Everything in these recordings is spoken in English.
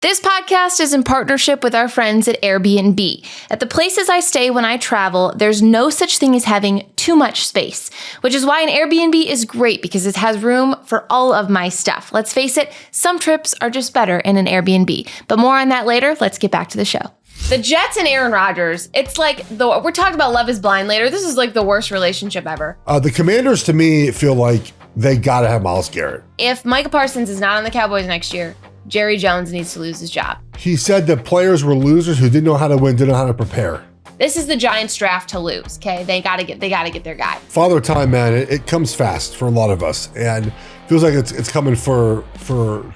This podcast is in partnership with our friends at Airbnb. At the places I stay when I travel, there's no such thing as having too much space, which is why an Airbnb is great because it has room for all of my stuff. Let's face it, some trips are just better in an Airbnb. But more on that later. Let's get back to the show. The Jets and Aaron Rodgers, it's like, we're talking about Love is Blind later. This is like the worst relationship ever. The Commanders, to me, feel like they got to have Myles Garrett. If Micah Parsons is not on the Cowboys next year, Jerry Jones needs to lose his job. He said that players were losers who didn't know how to win, didn't know how to prepare. This is the Giants draft to lose, okay? They gotta get their guy. Father time, man, it comes fast for a lot of us, and feels like it's coming for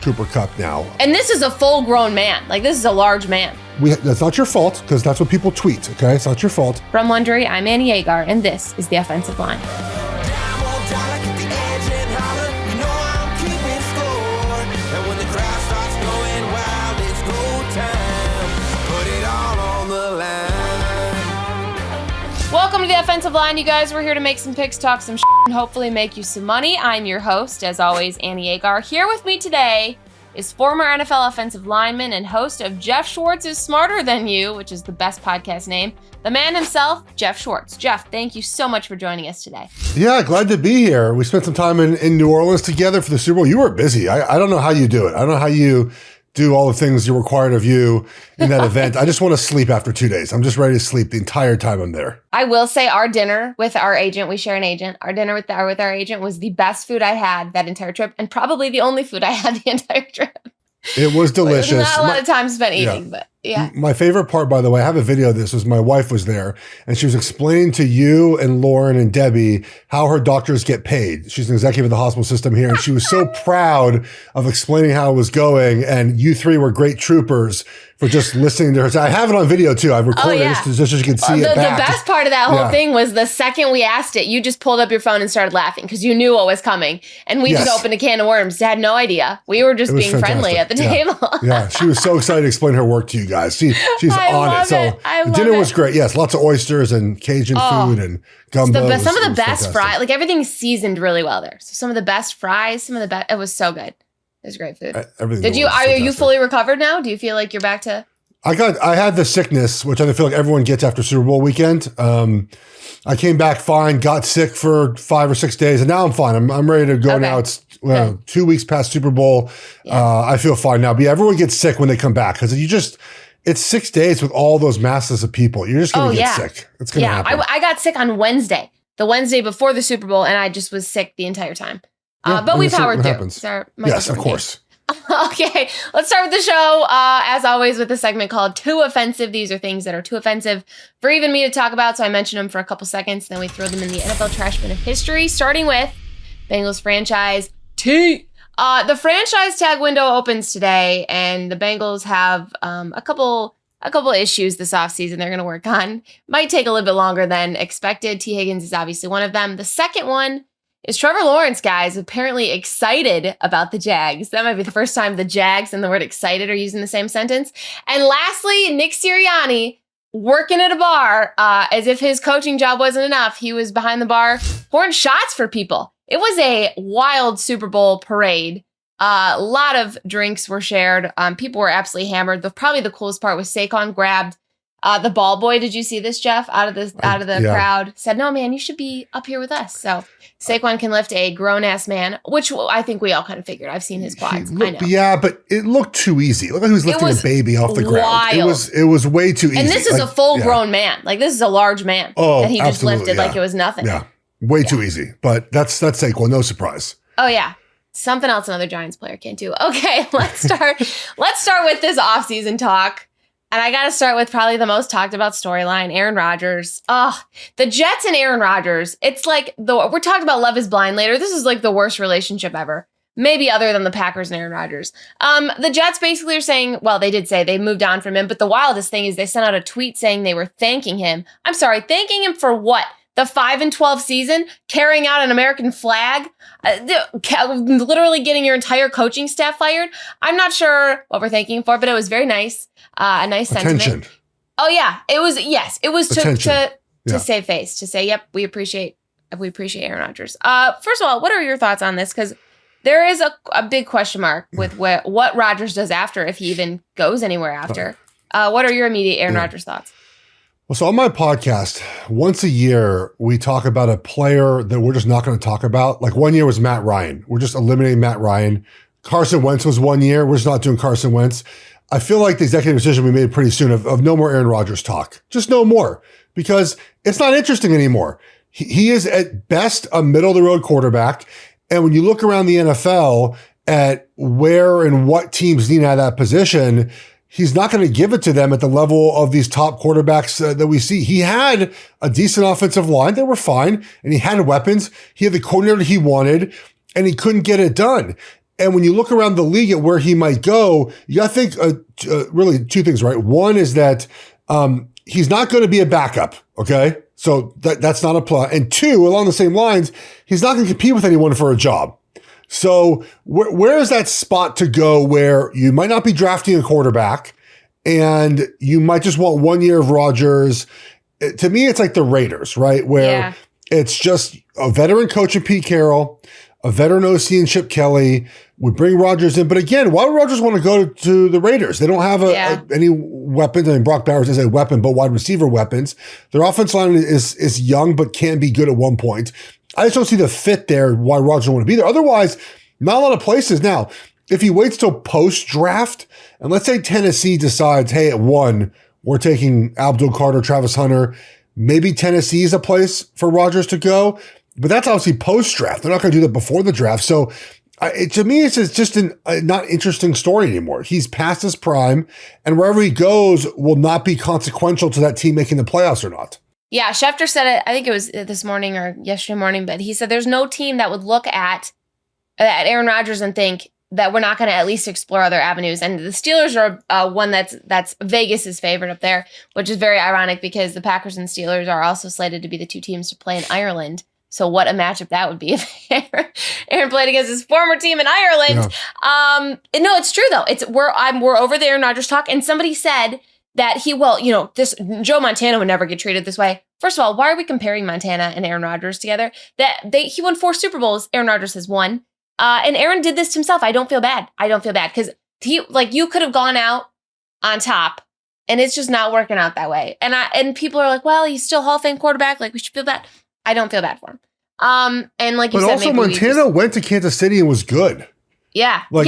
Cooper Kupp now. And this is a full-grown man. Like, this is a large man. That's not your fault, because that's what people tweet, okay? It's not your fault. From Wondery, I'm Annie Agar, and this is The Offensive Line. Welcome to The Offensive Line, you guys. We're here to make some picks, talk some shit, and hopefully make you some money. I'm your host, as always, Annie Agar. Here with me today is former NFL offensive lineman and host of Geoff Schwartz is Smarter Than You, which is the best podcast name, the man himself, Geoff Schwartz. Geoff, thank you so much for joining us today. Yeah, glad to be here. We spent some time in New Orleans together for the Super Bowl. You were busy. I don't know how you do it. I don't know how you do all the things you're required of you in that event. I just want to sleep after 2 days. I'm just ready to sleep the entire time I'm there. I will say our dinner with our agent, we share an agent, our dinner with our agent was the best food I had that entire trip and probably the only food I had the entire trip. It was delicious. It was not a lot of time spent eating, but yeah. My favorite part, by the way, I have a video of this, was my wife was there and she was explaining to you and Lauren and Debbie how her doctors get paid. She's an executive of the hospital system here and she was so proud of explaining how it was going, and you three were great troopers for just listening to her. So I have it on video too. I've recorded it just so you can see it back. The best part of that whole thing was the second we asked it, you just pulled up your phone and started laughing because you knew what was coming. And we just opened a can of worms. Had no idea. We were just being friendly at the table. Yeah, she was so excited to explain her work to you guys. She's on it. So the dinner was great. Yes, lots of oysters and Cajun food and gumbo. Some of the best fries. Like, everything's seasoned really well there. So some of the best fries, it was so good. It was great food. Are you fully recovered now? Do you feel like you're back to? I had the sickness, which I feel like everyone gets after Super Bowl weekend. I came back fine, got sick for 5 or 6 days, and now I'm fine. I'm ready to go now. It's 2 weeks past Super Bowl. Yeah. I feel fine now. But yeah, everyone gets sick when they come back because it's 6 days with all those masses of people. You're just going to get sick. It's going to happen. I got sick on Wednesday, the Wednesday before the Super Bowl, and I just was sick the entire time. But we powered through. Yes, of course. Okay, let's start with the show, as always, with a segment called Too Offensive. These are things that are too offensive for even me to talk about, so I mention them for a couple seconds, then we throw them in the NFL trash bin of history, starting with Bengals franchise T. The franchise tag window opens today, and the Bengals have a couple issues this offseason they're going to work on. Might take a little bit longer than expected. T. Higgins is obviously one of them. The second one is Trevor Lawrence, guys, apparently excited about the Jags. That might be the first time the Jags and the word excited are used in the same sentence. And lastly, Nick Sirianni working at a bar as if his coaching job wasn't enough. He was behind the bar pouring shots for people. It was a wild Super Bowl parade. A lot of drinks were shared. People were absolutely hammered. Probably the coolest part was Saquon grabbed the ball boy. Did you see this, Geoff? Out of the crowd, said, "No, man, you should be up here with us." So Saquon can lift a grown-ass man, which I think we all kind of figured. I've seen his quads. I know. Yeah, but it looked too easy. Look like he was lifting a baby off the ground. It was way too easy. And this is a full-grown man. Like, this is a large man that he just lifted like it was nothing. Yeah, way too easy. But that's Saquon. No surprise. Oh yeah. Something else another Giants player can't do. Okay, let's start with this offseason talk. And I got to start with probably the most talked about storyline, Aaron Rodgers. The Jets and Aaron Rodgers. It's like, we're talking about Love is Blind later. This is like the worst relationship ever. Maybe other than the Packers and Aaron Rodgers. The Jets basically are saying, well, they did say they moved on from him. But the wildest thing is they sent out a tweet saying they were thanking him. I'm sorry, thanking him for what? The 5-12 season, carrying out an American flag, literally getting your entire coaching staff fired. I'm not sure what we're thanking him for, but it was very nice. A nice sentiment. Oh yeah, it was. Yes, it was to save face, to say, yep, we appreciate Aaron Rodgers. First of all, what are your thoughts on this? Because There is a big question mark with what Rodgers does after, if he even goes anywhere after. What are your immediate Aaron Rodgers thoughts? Well, so on my podcast, once a year, we talk about a player that we're just not going to talk about. Like 1 year was Matt Ryan. We're just eliminating Matt Ryan. Carson Wentz was 1 year. We're just not doing Carson Wentz. I feel like the executive decision we made pretty soon of no more Aaron Rodgers talk. Just no more, because it's not interesting anymore. He is at best a middle-of-the-road quarterback. And when you look around the NFL at where and what teams need out of that position, he's not going to give it to them at the level of these top quarterbacks that we see. He had a decent offensive line. They were fine. And he had weapons. He had the coordinator he wanted, and he couldn't get it done. And when you look around the league at where he might go, you got to think really two things, right? One is that he's not going to be a backup, okay? So that's not a plus. And two, along the same lines, he's not going to compete with anyone for a job. So where is that spot to go where you might not be drafting a quarterback and you might just want 1 year of Rodgers? To me, it's like the Raiders, right? Where it's just a veteran coach in Pete Carroll, a veteran OC in Chip Kelly. We bring Rodgers in. But again, why would Rodgers want to go to the Raiders? They don't have any weapons. I mean, Brock Bowers is a weapon, but wide receiver weapons. Their offense line is young, but can be good at one point. I just don't see the fit there why Rodgers want to be there. Otherwise, not a lot of places. Now, if he waits till post-draft, and let's say Tennessee decides, hey, at 1, we're taking Abdul Carter, Travis Hunter, maybe Tennessee is a place for Rodgers to go. But that's obviously post-draft. They're not going to do that before the draft. So to me, it's just a not interesting story anymore. He's past his prime, and wherever he goes will not be consequential to that team making the playoffs or not. Yeah, Schefter said it, I think it was this morning or yesterday morning, but he said there's no team that would look at Aaron Rodgers and think that we're not going to at least explore other avenues. And the Steelers are one that's Vegas' favorite up there, which is very ironic because the Packers and Steelers are also slated to be the two teams to play in Ireland. So what a matchup that would be if Aaron played against his former team in Ireland. Yeah. No, it's true though. We're over the Aaron Rodgers talk, and somebody said that this Joe Montana would never get treated this way. First of all, why are we comparing Montana and Aaron Rodgers together? He won 4 Super Bowls. Aaron Rodgers has 1. And Aaron did this to himself. I don't feel bad because you could have gone out on top, and it's just not working out that way. And people are like, well, he's still Hall of Fame quarterback. Like, we should feel bad. I don't feel bad for him. And like you said, also Montana went to Kansas City and was good. Yeah. Like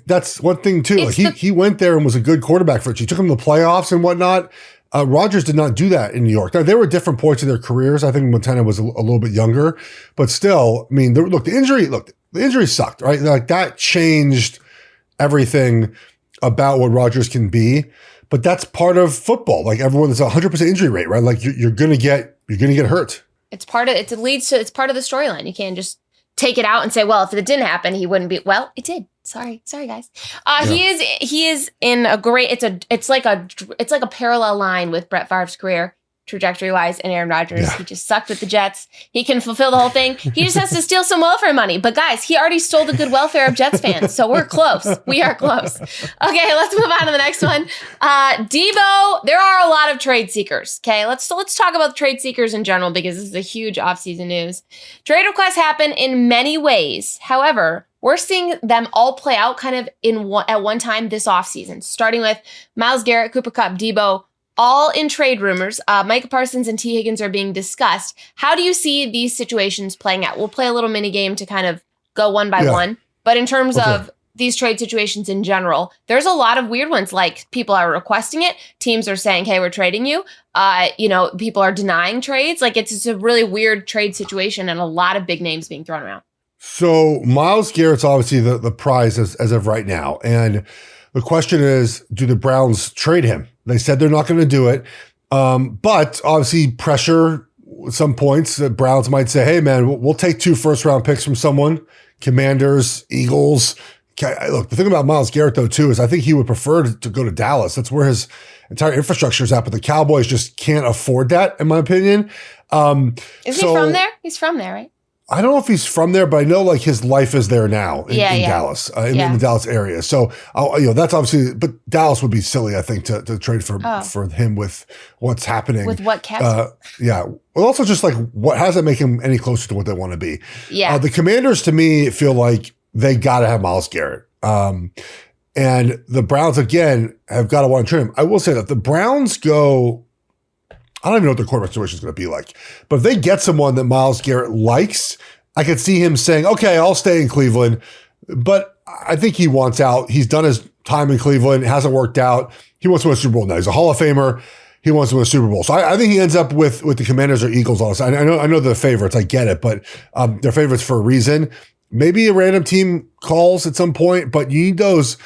that's one thing too. Like he went there and was a good quarterback for it. He took him to the playoffs and whatnot. Rodgers did not do that in New York. Now, there were different points of their careers. I think Montana was a little bit younger, but still, I mean, the injury sucked, right? Like that changed everything about what Rodgers can be. But that's part of football. Like everyone, there's a 100% injury rate, right? Like you're gonna get hurt. It's part of it's part of the storyline. You can't just take it out and say, well, if it didn't happen, he wouldn't be. Well, it did. Sorry, guys. He is in a great. It's like a parallel line with Brett Favre's career trajectory wise and Aaron Rodgers. Yeah. He just sucked with the Jets. He can fulfill the whole thing. He just has to steal some welfare money. But guys, he already stole the good welfare of Jets fans. So we're close. We are close. Okay, let's move on to the next one. Deebo, there are a lot of trade seekers. Okay, let's talk about the trade seekers in general because this is a huge offseason news. Trade requests happen in many ways. However, we're seeing them all play out kind of at one time this offseason, starting with Myles Garrett, Cooper Kupp, Deebo, all in trade rumors. Micah Parsons and T. Higgins are being discussed. How do you see these situations playing out? We'll play a little mini game to kind of go one by one. But in terms of these trade situations in general, there's a lot of weird ones. Like people are requesting it. Teams are saying, hey, we're trading you. People are denying trades. Like it's a really weird trade situation and a lot of big names being thrown around. So Myles Garrett's obviously the prize as of right now. And the question is, do the Browns trade him? They said they're not going to do it. But obviously pressure at some points. The Browns might say, hey, man, we'll take 2 first-round picks from someone. Commanders, Eagles. Look, the thing about Myles Garrett, though, too, is I think he would prefer to go to Dallas. That's where his entire infrastructure is at. But the Cowboys just can't afford that, in my opinion. Is he from there? He's from there, right? I don't know if he's from there, but I know like his life is there now in Dallas, in the Dallas area. So, that's obviously, but Dallas would be silly, I think, to trade for him with what's happening. With what cap? Yeah. Well, also just like how does that make him any closer to what they want to be? Yeah. The Commanders to me feel like they got to have Myles Garrett. And the Browns, again, have got to want to trade him. I will say that the Browns go, I don't even know what their quarterback situation is going to be like. But if they get someone that Myles Garrett likes, I could see him saying, okay, I'll stay in Cleveland. But I think he wants out. He's done his time in Cleveland. It hasn't worked out. He wants to win a Super Bowl now. He's a Hall of Famer. He wants to win a Super Bowl. So I think he ends up with the Commanders or Eagles. Also, I know they're favorites. I get it. But they're favorites for a reason. Maybe a random team calls at some point. But you need those.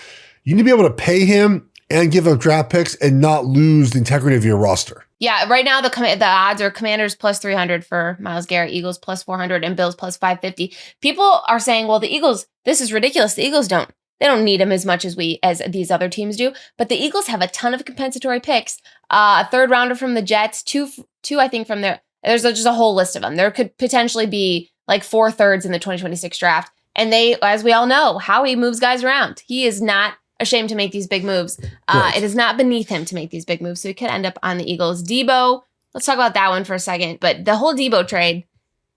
You need to be able to pay him and give up draft picks and not lose the integrity of your roster. Yeah, right now the odds are Commanders plus 300 for Myles Garrett, Eagles plus 400, and Bills plus 550. People are saying, well, the Eagles, this is ridiculous. The Eagles don't need him as much as these other teams do. But the Eagles have a ton of compensatory picks. A third rounder from the Jets, two I think from their. There's just a whole list of them. There could potentially be like 4 thirds in the 2026 draft. And they, as we all know, Howie moves guys around. He is not ashamed to make these big moves. Right. It is not beneath him to make these big moves. So he could end up on the Eagles. Deebo, let's talk about that one for a second. But the whole Deebo trade,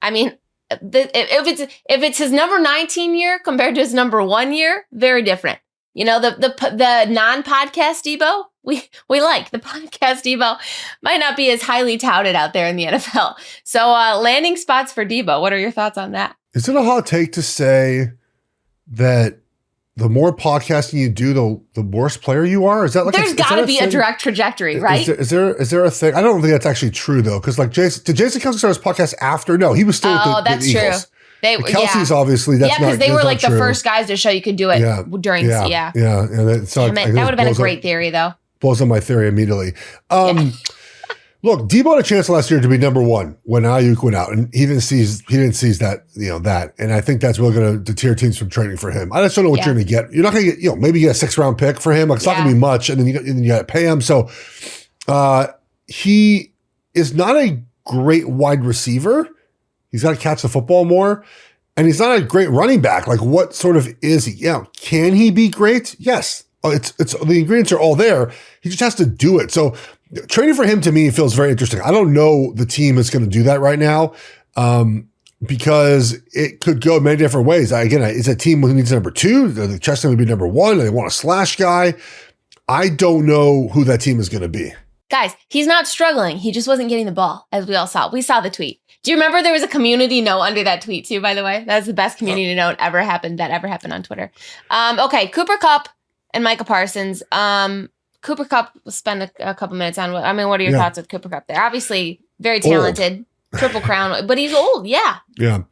I mean, if it's his number 19 year compared to his number 1 year, very different. You know, the non-podcast Deebo, we like. The podcast Deebo might not be as highly touted out there in the NFL. So landing spots for Deebo. What are your thoughts on that? Is it a hot take to say that the more podcasting you do, the worse player you are? Is that like there's got to be a direct trajectory, right? Is there a thing? I don't think that's actually true though, because like did Jason Kelce start his podcast after? No, he was still with the Eagles. True. Kelsey's obviously that's because they were like the first guys to show you could do it during. Yeah. That would have been a great theory though. Blows on my theory immediately. Look, Deebo had a chance last year to be number 1 when Ayuk went out, and he didn't seize that, that. And I think that's really going to deter teams from trading for him. I just don't know what you're going to get. You're not going to get, maybe get a 6th round pick for him. Like, it's not going to be much, and then you got to pay him. So he is not a great wide receiver. He's got to catch the football more, and he's not a great running back. Like, what sort of is he? Yeah, can he be great? Yes. It's the ingredients are all there. He just has to do it. So trading for him to me feels very interesting. I don't know the team is going to do that right now because it could go many different ways. Again, it's a team who needs number 2. The Chestnut would be number 1. They want a slash guy. I don't know who that team is going to be. Guys, he's not struggling. He just wasn't getting the ball, as we all saw. We saw the tweet. Do you remember there was a community note under that tweet too, by the way? That's the best community note that ever happened on Twitter. Okay, Cooper Kupp and Micah Parsons. Cooper Kupp, we'll spend a couple minutes on. What are your thoughts with Cooper Kupp? They're obviously very talented, Triple Crown, but he's old. Yeah. Yeah.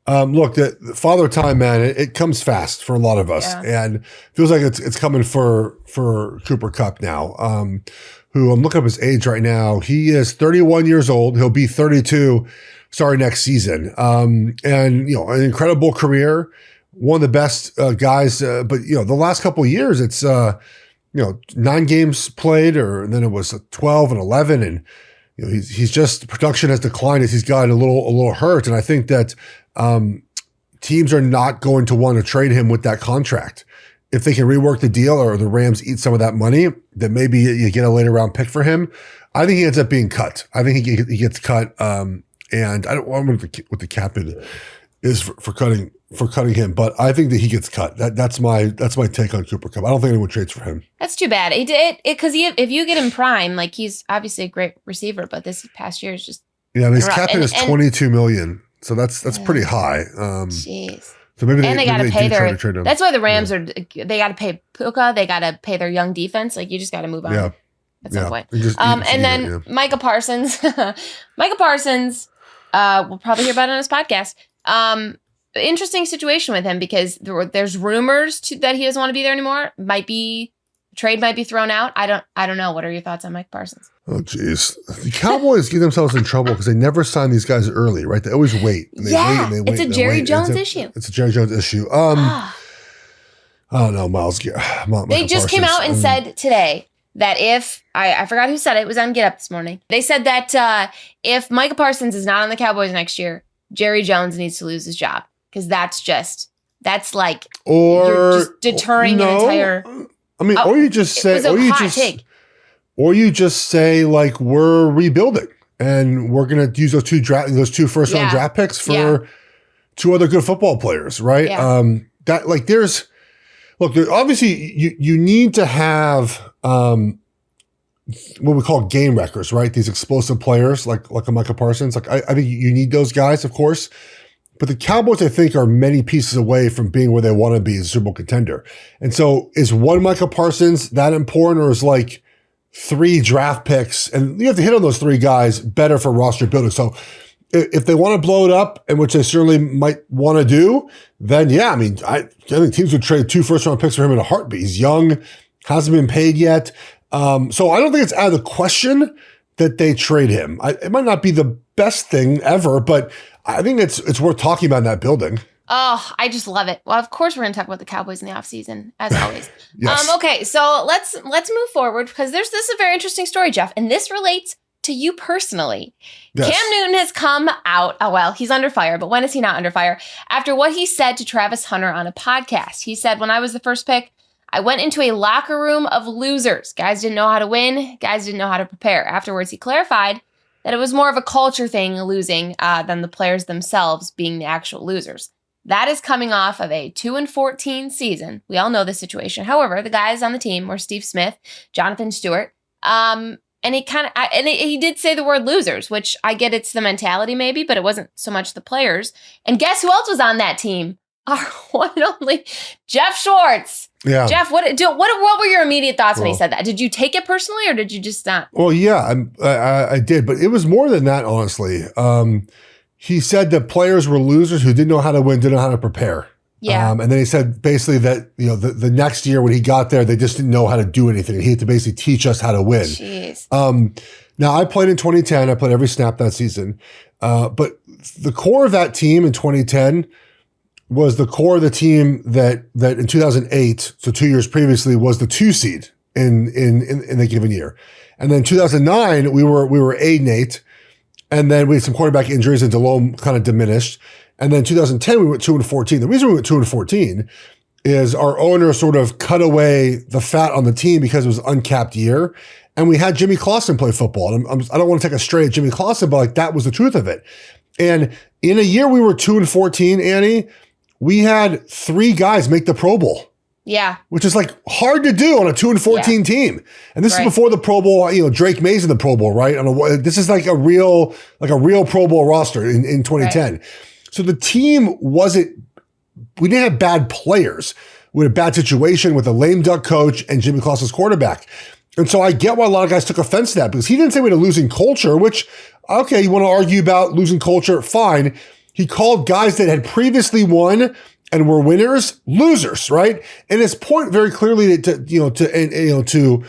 Look, the father time, man, it comes fast for a lot of us, and feels like it's coming for Cooper Kupp now. Who I'm looking up his age right now. He is 31 years old. He'll be 32 starting next season. And an incredible career. One of the best guys, but the last couple of years, it's 9 games played, or then it was 12 and 11, and he's just production has declined as he's gotten a little hurt, and I think that teams are not going to want to trade him with that contract. If they can rework the deal, or the Rams eat some of that money, then maybe you get a later round pick for him. I think he ends up being cut. I think he gets cut, and I don't know what the cap is for cutting him, but I think that he gets cut. That's my take on Cooper Kupp. I don't think anyone trades for him. That's too bad. Because if you get him prime, like, he's obviously a great receiver, but this past year is just his cap hit is $22 million, so that's pretty high. Jeez. So maybe they got to pay their. That's why the Rams are. They got to pay Puka. They got to pay their young defense. Like, you just got to move on at some point. And then Micah Parsons. Micah Parsons. We'll probably hear about it on his podcast. Interesting situation with him because there's rumors that he doesn't want to be there anymore. Trade might be thrown out. I don't know. What are your thoughts on Mike Parsons? Oh, geez. The Cowboys get themselves in trouble because they never sign these guys early, right? They always wait. And they wait and they wait. It's a Jerry Jones issue. It's a Jerry Jones issue. I don't know, Myles Garrett. They just came out and said today that if I forgot who said it was on Get Up this morning. They said that if Micah Parsons is not on the Cowboys next year, Jerry Jones needs to lose his job because that's like you're just deterring an entire. I mean, or you just say like we're rebuilding and we're going to use those two first round draft picks for 2 other good football players, right? Yeah. that like obviously you need to have what we call game wreckers, right? These explosive players like a Micah Parsons. Like I think you need those guys, of course. But the Cowboys, I think, are many pieces away from being where they want to be as a Super Bowl contender. And so is one Micah Parsons that important, or is like 3 draft picks, and you have to hit on those 3 guys, better for roster building? So if they want to blow it up, and which they certainly might want to do, then yeah, I mean, I think teams would trade 2 first-round picks for him in a heartbeat. He's young, hasn't been paid yet. So I don't think it's out of the question that they trade him. It might not be the best thing ever, but I think it's worth talking about in that building. Oh, I just love it. Well, of course, we're going to talk about the Cowboys in the offseason, as always. Yes. Okay, so let's move forward, because this is a very interesting story, Geoff, and this relates to you personally. Yes. Cam Newton has come out. Oh, well, he's under fire, but when is he not under fire? After what he said to Travis Hunter on a podcast. He said, "When I was the first pick, I went into a locker room of losers. Guys didn't know how to win. Guys didn't know how to prepare." Afterwards, he clarified that it was more of a culture thing, losing, than the players themselves being the actual losers. That is coming off of a 2-14 season. We all know the situation. However, the guys on the team were Steve Smith, Jonathan Stewart, and he did say the word losers, which I get it's the mentality maybe, but it wasn't so much the players. And guess who else was on that team? Our one and only Geoff Schwartz. Yeah. Geoff, what were your immediate thoughts when he said that? Did you take it personally, or did you just not? Well, yeah, I did, but it was more than that, honestly. He said that players were losers who didn't know how to win, didn't know how to prepare. Yeah. And then he said basically that, the next year when he got there, they just didn't know how to do anything. He had to basically teach us how to win. Jeez. Now, I played in 2010. I played every snap that season. But the core of that team in 2010 was the core of the team that in 2008, so 2 years previously, was the 2 seed in the given year. And then 2009, we were 8-8, and then we had some quarterback injuries and Delhomme kind of diminished. And then 2010, we went 2-14. The reason we went 2-14 is our owner sort of cut away the fat on the team because it was an uncapped year. And we had Jimmy Clausen play football. And I don't want to take a stray at Jimmy Clausen, but like that was the truth of it. And in a year we were 2-14, Annie, we had 3 guys make the Pro Bowl. Yeah. Which is like hard to do on a 2-14 team. And this is before the Pro Bowl, Drake May's in the Pro Bowl, right? This is like a real Pro Bowl roster in 2010. Right. So the team we didn't have bad players. We had a bad situation with a lame duck coach and Jimmy Clausen's quarterback. And so I get why a lot of guys took offense to that, because he didn't say we had a losing culture, which, okay, you want to argue about losing culture, fine. He called guys that had previously won and were winners losers, right? And his point very clearly to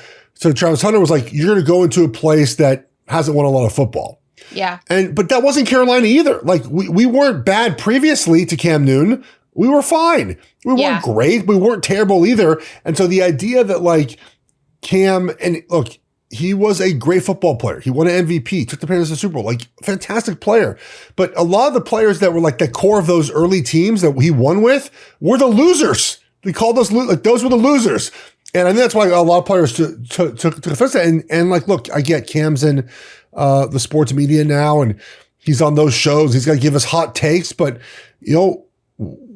Travis Hunter was like, you're going to go into a place that hasn't won a lot of football. Yeah. But that wasn't Carolina either. Like we weren't bad previously to Cam Newton. We were fine. We weren't great. We weren't terrible either. And so the idea that like Cam, and look, he was a great football player. He won an MVP, took the Panthers to the Super Bowl, like fantastic player. But a lot of the players that were like the core of those early teams that he won with were the losers. They called those those were the losers. And I think that's why a lot of players took offense to that. And like, look, I get Cam's in the sports media now, and he's on those shows. He's got to give us hot takes, but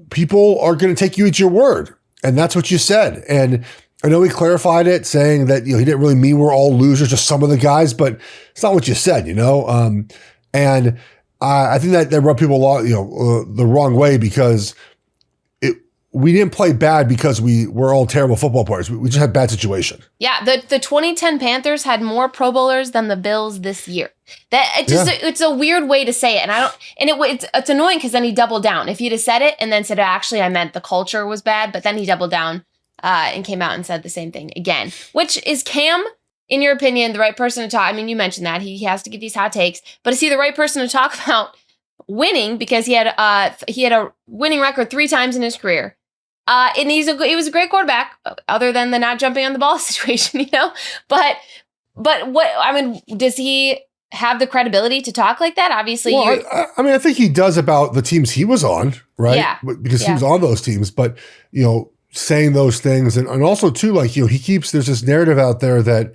people are going to take you at your word. And that's what you said. And I know he clarified it, saying that he didn't really mean we're all losers, just some of the guys, but it's not what you said, And I think that rubbed people a lot, the wrong way, because we didn't play bad because we were all terrible football players. We just had bad situation. Yeah, the 2010 Panthers had more Pro Bowlers than the Bills this year. It's a weird way to say it, it's annoying because then he doubled down. If he'd have said it and then said, actually, I meant the culture was bad, but then he doubled down. And came out and said the same thing again. Which is Cam, in your opinion, the right person to talk? I mean, you mentioned that he has to give these hot takes, but is he the right person to talk about winning, because he had a winning record 3 times in his career, and he was a great quarterback, other than the not jumping on the ball situation, But what does he have the credibility to talk like that? Obviously, I think he does about the teams he was on, right? Yeah, because he was on those teams, but saying those things, and also too, like, he keeps, there's this narrative out there that,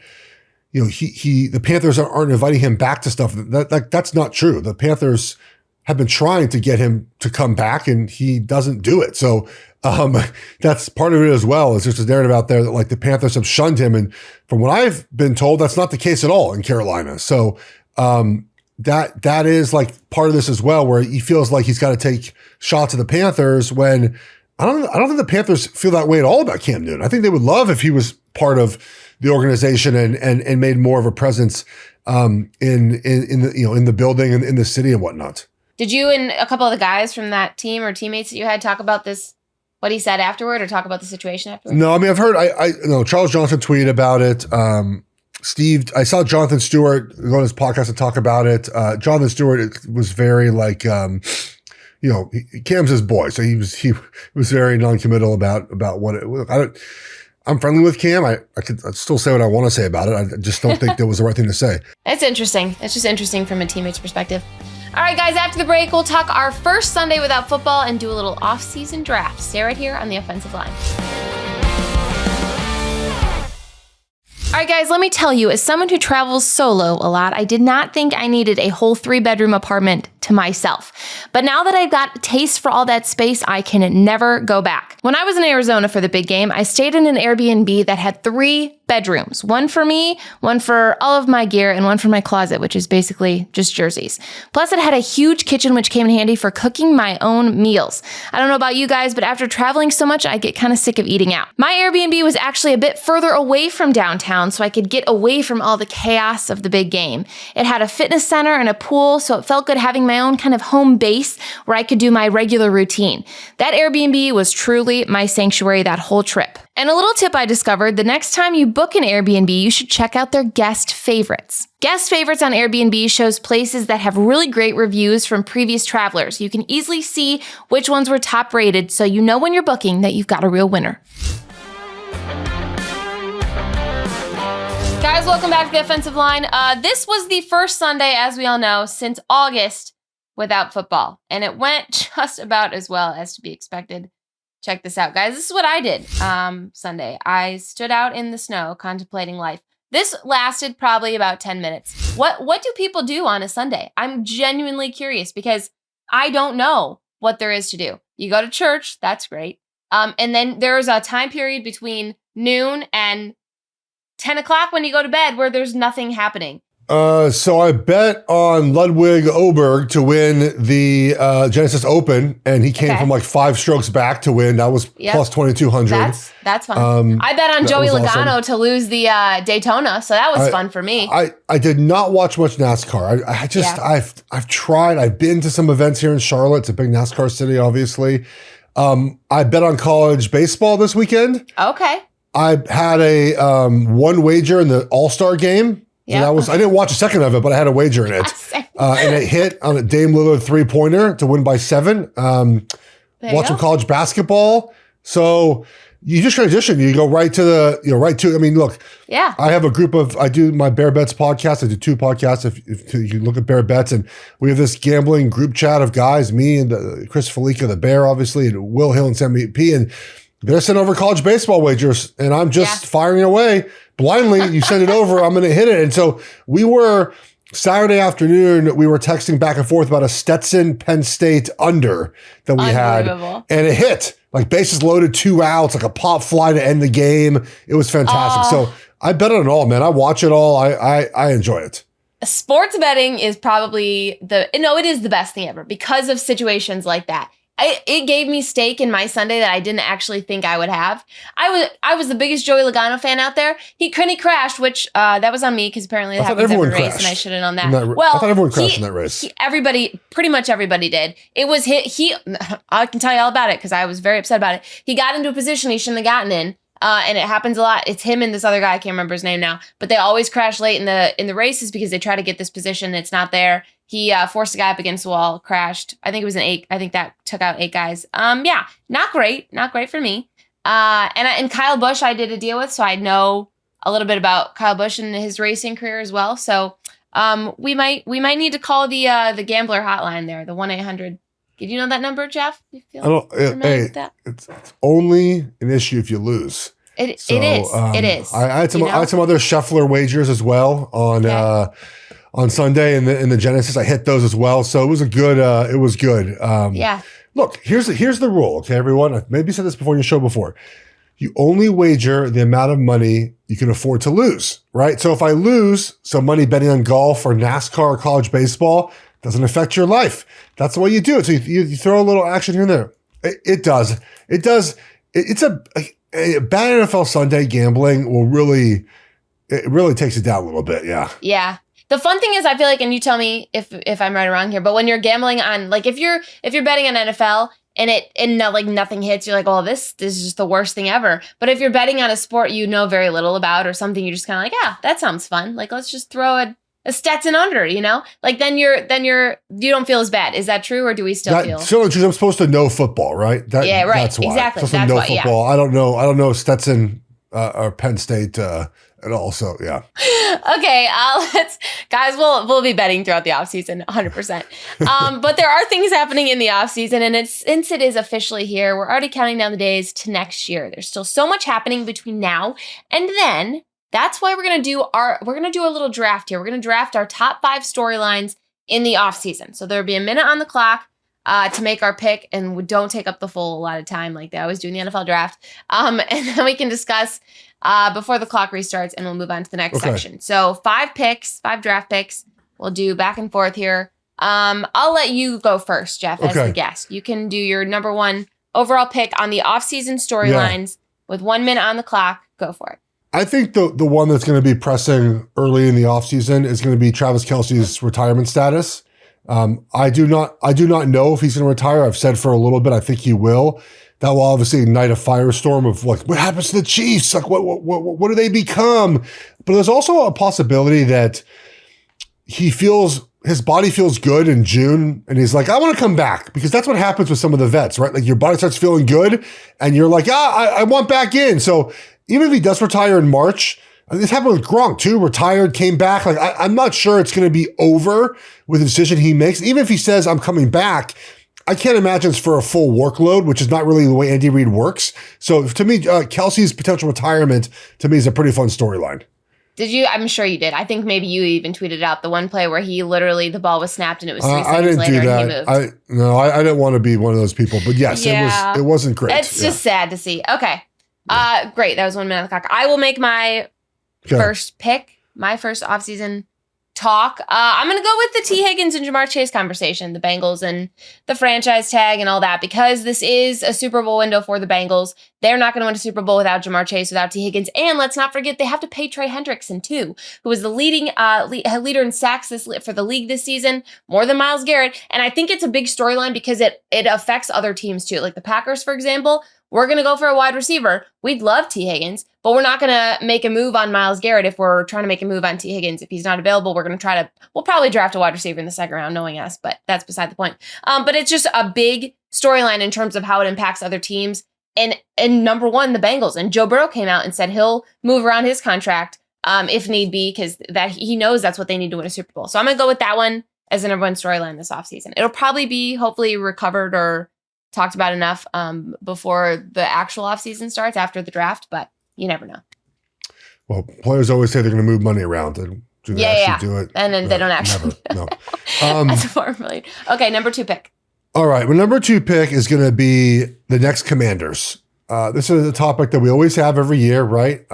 the Panthers aren't inviting him back to stuff. That's not true. The Panthers have been trying to get him to come back, and he doesn't do it. So That's part of it as well. It's just a narrative out there that like the Panthers have shunned him. And from what I've been told, that's not the case at all in Carolina. So that is like part of this as well, where he feels like he's got to take shots at the Panthers when I don't think the Panthers feel that way at all about Cam Newton. I think they would love if he was part of the organization and made more of a presence in the building and in the city and whatnot. Did you and a couple of the guys from that team or teammates that you had talk about this, what he said afterward, or talk about the situation afterward? No, I mean, I've heard, I know Charles Johnson tweeted about it. Steve, I saw Jonathan Stewart go on his podcast and talk about it. Jonathan Stewart was very like, Cam's his boy. So he was very non-committal about what it was. I'm friendly with Cam. I'd still say what I want to say about it. I just don't think that was the right thing to say. It's interesting. It's just interesting from a teammate's perspective. All right, guys, after the break, we'll talk our first Sunday without football and do a little off-season draft. Stay right here on the offensive line. All right, guys, let me tell you, as someone who travels solo a lot, I did not think I needed a whole 3-bedroom apartment to myself. But now that I've got a taste for all that space, I can never go back. When I was in Arizona for the big game, I stayed in an Airbnb that had 3 bedrooms, one for me, one for all of my gear, and one for my closet, which is basically just jerseys. Plus, it had a huge kitchen, which came in handy for cooking my own meals. I don't know about you guys, but after traveling so much, I get kind of sick of eating out. My Airbnb was actually a bit further away from downtown, so I could get away from all the chaos of the big game. It had a fitness center and a pool, so it felt good having my own kind of home base where I could do my regular routine. That Airbnb was truly my sanctuary that whole trip. And a little tip I discovered, the next time you book an Airbnb, you should check out their guest favorites. Guest favorites on Airbnb shows places that have really great reviews from previous travelers. You can easily see which ones were top rated, so you know when you're booking that you've got a real winner. Guys, welcome back to the offensive line. This was the first Sunday, as we all know, since August without football. And it went just about as well as to be expected. Check this out, guys. This is what I did Sunday. I stood out in the snow contemplating life. This lasted probably about 10 minutes. What do people do on a Sunday? I'm genuinely curious because I don't know what there is to do. You go to church, that's great. And then there's a time period between noon and 10 o'clock when you go to bed where there's nothing happening. So I bet on Ludwig Oberg to win the Genesis Open, and he came from like 5 strokes back to win. That was plus 2,200. That's fun. I bet on Joey Logano to lose the Daytona, so that was fun for me. I did not watch much NASCAR. I've tried. I've been to some events here in Charlotte. It's a big NASCAR city, obviously. I bet on college baseball this weekend. Okay. I had a one wager in the All-Star game. Yeah. I didn't watch a second of it, but I had a wager in it. And it hit on a Dame Lillard 3-pointer to win by 7. Watch some college basketball. So you just transition. You go right to I mean, look, I have a group I do my Bear Bets podcast. I do 2 podcasts. If you look at Bear Bets, and we have this gambling group chat of guys, me and Chris Felica, the Bear, obviously, and Will Hill and Sam P. And they're sending over college baseball wagers, and I'm just firing away blindly. You send it over, I'm going to hit it. And so we were Saturday afternoon, we were texting back and forth about a Stetson Penn State under that we had, and it hit. Like bases loaded, 2 outs, like a pop fly to end the game. It was fantastic. So I bet on it all, man. I watch it all. I enjoy it. Sports betting is probably it is the best thing ever because of situations like that. It gave me stake in my Sunday that I didn't actually think I would have. I was the biggest Joey Logano fan out there. He crashed, which that was on me because apparently that happens every race, and I should have known that. I thought everyone crashed in that race. Pretty much everybody did. It was I can tell you all about it because I was very upset about it. He got into a position he shouldn't have gotten in. And it happens a lot. It's him and this other guy. I can't remember his name now, but they always crash late in the races because they try to get this position. It's not there. He forced a guy up against the wall, crashed. I think it was an 8. I think that took out 8 guys. Not great for me. And Kyle Busch, I did a deal with, so I know a little bit about Kyle Busch and his racing career as well. So we might need to call the gambler hotline there, the 1-800. Did you know that number, Geoff? You feel familiar with that? It's only an issue if you lose. It is. It is. I had some other Scheffler wagers as well on Sunday in the Genesis. I hit those as well, so it was a good. It was good. Look, here's the rule, okay, everyone? I've maybe said this before in your show before. You only wager the amount of money you can afford to lose, right? So if I lose some money betting on golf or NASCAR or college baseball, doesn't affect your life. That's the way you do it. So you throw a little action here and there. It does. It's a bad NFL Sunday gambling will really, it really takes it down a little bit. Yeah. Yeah. The fun thing is, I feel like, and you tell me if I'm right or wrong here, but when you're gambling on, like, if you're betting on NFL and like nothing hits, you're like, oh, this is just the worst thing ever. But if you're betting on a sport you know very little about or something, you're just kind of like, yeah, that sounds fun. Like, let's just throw a Stetson under, you know? Like, then you don't feel as bad. Is that true, or do we still feel? Still, I'm supposed to know football, right? Yeah, right. That's why. Exactly. That's why, football. Yeah. I don't know Stetson or Penn State at all. So yeah. Okay, guys, we'll be betting throughout the offseason, 100%. But there are things happening in the offseason, and since it is officially here, we're already counting down the days to next year. There's still so much happening between now and then. That's why we're gonna do a little draft here. We're gonna draft our top 5 storylines in the offseason. So there'll be a minute on the clock to make our pick, and we don't take up the full lot of time like they always do in the NFL draft. And then we can discuss before the clock restarts, and we'll move on to the next section. So 5 draft picks. We'll do back and forth here. I'll let you go first, Geoff, as the guest. You can do your number 1 overall pick on the offseason storylines with 1 minute on the clock. Go for it. I think the one that's going to be pressing early in the offseason is going to be Travis Kelce's retirement status. I do not know if he's going to retire. I've said for a little bit, I think he will. That will obviously ignite a firestorm of like, what happens to the Chiefs? Like, what do they become? But there's also a possibility that his body feels good in June, and he's like, I want to come back, because that's what happens with some of the vets, right? Like, your body starts feeling good, and you're like, I want back in. So even if he does retire in March, this happened with Gronk too, retired, came back. Like, I'm not sure it's going to be over with the decision he makes. Even if he says, I'm coming back, I can't imagine it's for a full workload, which is not really the way Andy Reid works. So to me, Kelce's potential retirement, to me, is a pretty fun storyline. I'm sure you did. I think maybe you even tweeted out the one play where he literally, the ball was snapped and it was 3 seconds later and he moved. I didn't want to be one of those people, but yes, it wasn't great. It's just sad to see. Okay. Great. That was 1 minute on the clock. I will make my first pick, my first offseason talk. I'm going to go with the T. Higgins and Jamar Chase conversation, the Bengals and the franchise tag and all that, because this is a Super Bowl window for the Bengals. They're not going to win a Super Bowl without Jamar Chase, without T. Higgins. And let's not forget, they have to pay Trey Hendrickson too, who was the leading leader in sacks for the league this season, more than Myles Garrett. And I think it's a big storyline because it affects other teams too. Like the Packers, for example, we're going to go for a wide receiver. We'd love T. Higgins, but we're not going to make a move on Myles Garrett if we're trying to make a move on T. Higgins. If he's not available, we'll probably draft a wide receiver in the second round, knowing us, but that's beside the point. But it's just a big storyline in terms of how it impacts other teams. And number 1, the Bengals. And Joe Burrow came out and said he'll move around his contract if need be, because that he knows that's what they need to win a Super Bowl. So I'm going to go with that one as the number 1 storyline this offseason. It'll probably be hopefully recovered or talked about enough before the actual offseason starts after the draft, but you never know. Well, players always say they're going to move money around. Do they actually do it? And then they don't actually. Never, no. That's a formula. Okay, number 2 pick. All right, my number 2 pick is going to be the next Commanders. This is a topic that we always have every year, right?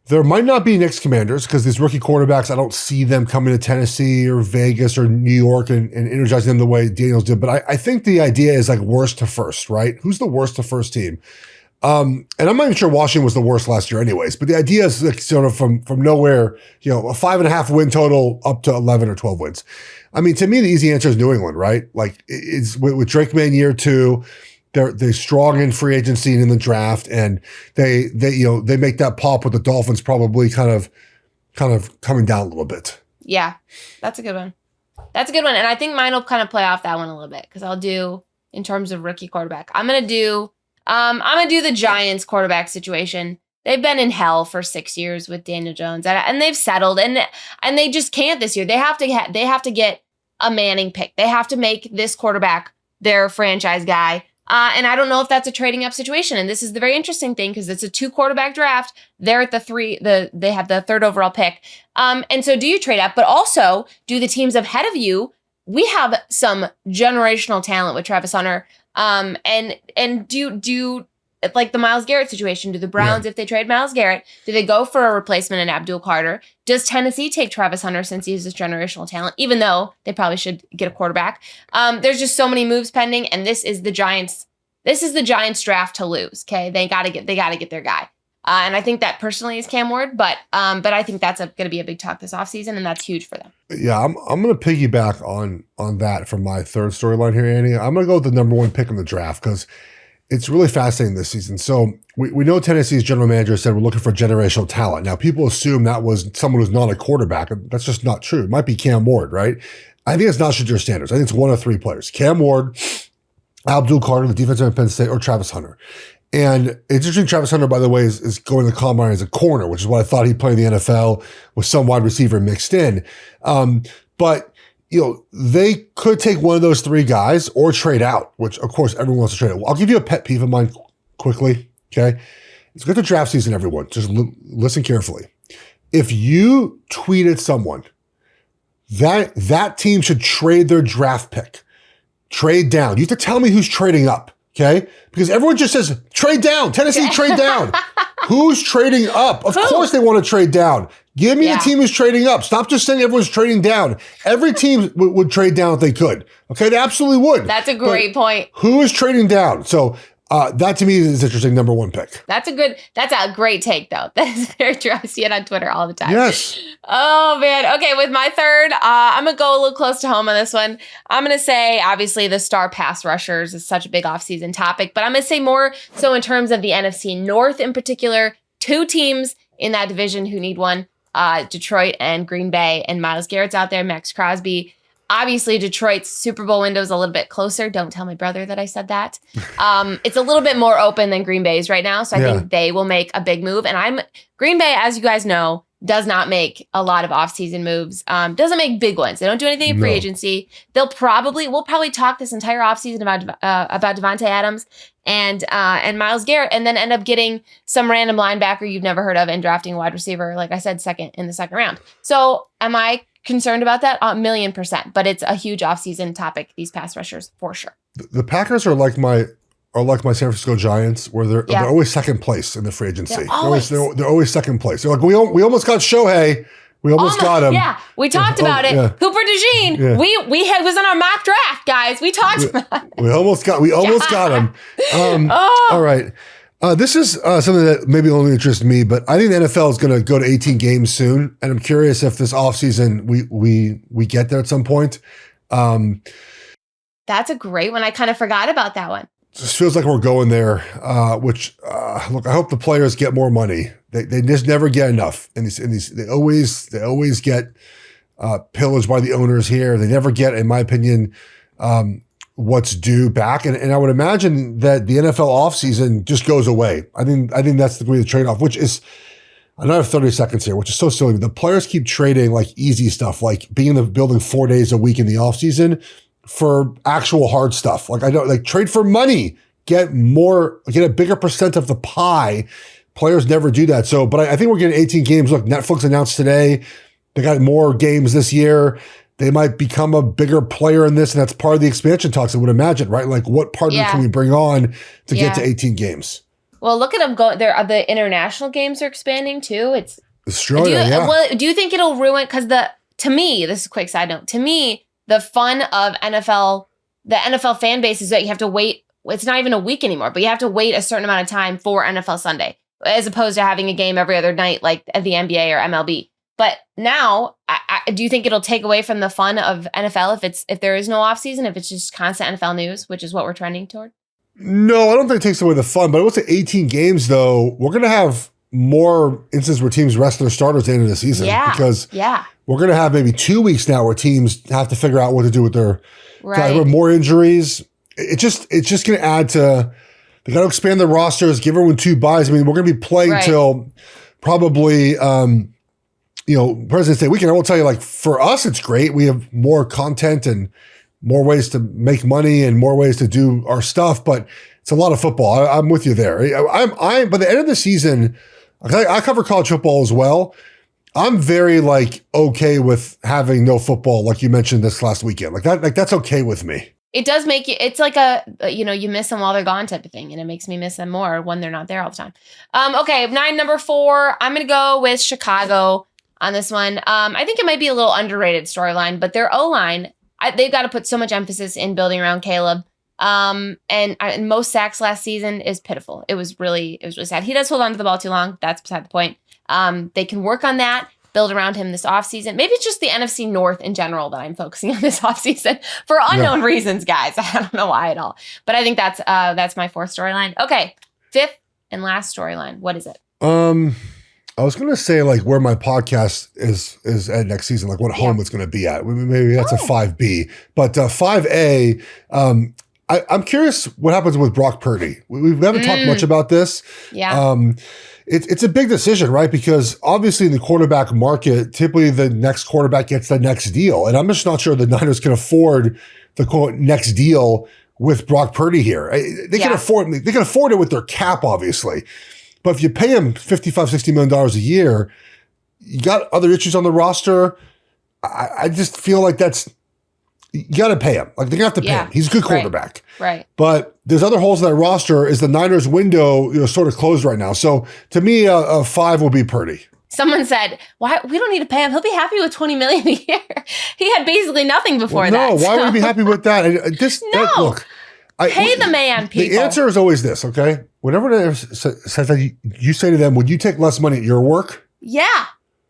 There might not be next Commanders because these rookie quarterbacks, I don't see them coming to Tennessee or Vegas or New York and energizing them the way Daniels did. But I think the idea is like worst to first, right? Who's the worst to first team? And I'm not even sure Washington was the worst last year anyways, but the idea is like sort of from nowhere, a 5.5 win total up to 11 or 12 wins. I mean, to me, the easy answer is New England, right? Like it's with Drake May in year 2, they're strong in free agency and in the draft, and they make that pop with the Dolphins probably kind of coming down a little bit. Yeah, that's a good one. And I think mine will kind of play off that one a little bit because I'll do in terms of rookie quarterback. I'm gonna do the Giants quarterback situation. They've been in hell for 6 years with Daniel Jones, and they've settled, and they just can't this year. They have to get a Manning pick. They have to make this quarterback their franchise guy. And I don't know if that's a trading up situation. And this is the very interesting thing because it's a 2 quarterback draft. They're at they have the 3rd overall pick. And so do you trade up? But also, do the teams ahead of you we have some generational talent with Travis Hunter. And do like the Myles Garrett situation, do the Browns, if they trade Myles Garrett, do they go for a replacement in Abdul Carter? Does Tennessee take Travis Hunter since he's this generational talent, even though they probably should get a quarterback? There's just so many moves pending, and this is the Giants' draft to lose. Okay, they gotta get their guy. And I think that personally is Cam Ward, but I think that's going to be a big talk this offseason, and that's huge for them. Yeah, I'm going to piggyback on that for my third storyline here, Annie. I'm going to go with the number one pick in the draft because it's really fascinating this season. So we know Tennessee's general manager said we're looking for generational talent. Now, people assume that was someone who's not a quarterback. That's just not true. It might be Cam Ward, right? I think it's not Shadir Sanders. I think it's one of three players. Cam Ward, Abdul Carter, the defensive end of Penn State, or Travis Hunter. And it's interesting, Travis Hunter, by the way, is going to the combine as a corner, which is what I thought he'd play in the NFL with some wide receiver mixed in. But, they could take one of those three guys or trade out, which, of course, everyone wants to trade out. I'll give you a pet peeve of mine quickly, okay? It's good to draft season, everyone. Just listen carefully. If you tweeted someone, that team should trade their draft pick, trade down. You have to tell me who's trading up. Okay? Because everyone just says, trade down. Tennessee, trade down. Who's trading up? Of course they want to trade down. Give me the team who's trading up. Stop just saying everyone's trading down. Every team would trade down if they could. Okay? They absolutely would. That's a great point. Who is trading down? So that to me is interesting. Number one pick. That's a great take though. That is very true. I see it on Twitter all the time. Yes. Oh man. Okay. With my third, I'm going to go a little close to home on this one. I'm going to say, obviously the star pass rushers is such a big offseason topic, but I'm going to say more so in terms of the NFC North in particular, two teams in that division who need one, Detroit and Green Bay, and Myles Garrett's out there, Max Crosby. Obviously, Detroit's Super Bowl window is a little bit closer. Don't tell my brother that I said that. It's a little bit more open than Green Bay's right now, so I think they will make a big move. And Green Bay, as you guys know, does not make a lot of offseason moves. Doesn't make big ones. They don't do anything in free agency. We'll probably talk this entire offseason about Devontae Adams and Myles Garrett, and then end up getting some random linebacker you've never heard of and drafting a wide receiver, like I said, in the second round. So am I concerned about that? 1,000,000%. But it's a huge offseason topic, these pass rushers, for sure. The Packers are like my San Francisco Giants, where they're always second place in the free agency. They're always second place. They're like, we almost got Shohei. We almost got him. Yeah, we talked about it. Yeah. Cooper DeJean. Yeah. We was in our mock draft, guys. We talked about it. We almost got him. All right. This is something that maybe only interests me, but I think the NFL is going to go to 18 games soon, and I'm curious if this offseason we get there at some point. That's a great one. I kind of forgot about that one. Just feels like we're going there. Look, I hope the players get more money. They just never get enough. In these, they always get pillaged by the owners here. They never get, in my opinion, what's due back. And I would imagine that the NFL offseason just goes away. I think that's the degree of the trade-off, which is, I don't have 30 seconds here, which is so silly. The players keep trading like easy stuff, like being in the building 4 days a week in the offseason for actual hard stuff. Like, I don't like trade for money, get a bigger percent of the pie. Players never do that. So, but I think we're getting 18 games. Look, Netflix announced today they got more games this year. They might become a bigger player in this, and that's part of the expansion talks, I would imagine, right? Like, what partner can we bring on to get to 18 games? Well, look at them go. The international games are expanding too. It's Australia. Well, do you think it'll ruin? Because to me, this is a quick side note. To me, the fun of the NFL fan base is that you have to wait. It's not even a week anymore, but you have to wait a certain amount of time for NFL Sunday, as opposed to having a game every other night like at the NBA or MLB. But now, do you think it'll take away from the fun of NFL if there is no offseason, if it's just constant NFL news, which is what we're trending toward? No, I don't think it takes away the fun. But I would say 18 games, though, we're going to have more instances where teams rest their starters at the end of the season. Yeah. Because we're going to have maybe 2 weeks now where teams have to figure out what to do with their guys. With more injuries. It's just going to add to, they got to expand the rosters, give everyone 2 buys. I mean, we're going to be playing till probably, President's Day weekend. I will tell you, like, for us, it's great. We have more content and more ways to make money and more ways to do our stuff, but it's a lot of football. I'm with you there. By the end of the season, I cover college football as well. I'm very like okay with having no football, like you mentioned this last weekend. Like that's okay with me. It does make you, it's like you miss them while they're gone type of thing. And it makes me miss them more when they're not there all the time. Okay, number 4, I'm going to go with Chicago on this one. I think it might be a little underrated storyline, but their O-line, they've got to put so much emphasis in building around Caleb. And most sacks last season is pitiful. It was really sad. He does hold on to the ball too long. That's beside the point. They can work on that, build around him this offseason. Maybe it's just the NFC North in general that I'm focusing on this offseason for unknown reasons, guys. I don't know why at all. But I think that's my 4th storyline. Okay, 5th and last storyline. What is it? I was going to say like where my podcast is at next season, like what home it's going to be at. Maybe that's a 5B. But 5A, I'm curious what happens with Brock Purdy. We haven't talked much about this. Yeah. It's a big decision, right? Because obviously in the quarterback market, typically the next quarterback gets the next deal. And I'm just not sure the Niners can afford the quote next deal with Brock Purdy here. They can afford it with their cap, obviously. But if you pay him $55, $60 million a year, you got other issues on the roster. I just feel like you got to pay him. Like they're going to have to pay him. He's a good quarterback. Right. But there's other holes in that roster. Is the Niners window, sort of closed right now? So to me, a 5 will be Purdy. Someone said, "Why we don't need to pay him? He'll be happy with $20 million a year." He had basically nothing before that. No, why would he be happy with that? Look, pay the man, people. The answer is always this, okay? Whenever they says that, you say to them, "Would you take less money at your work?" Yeah.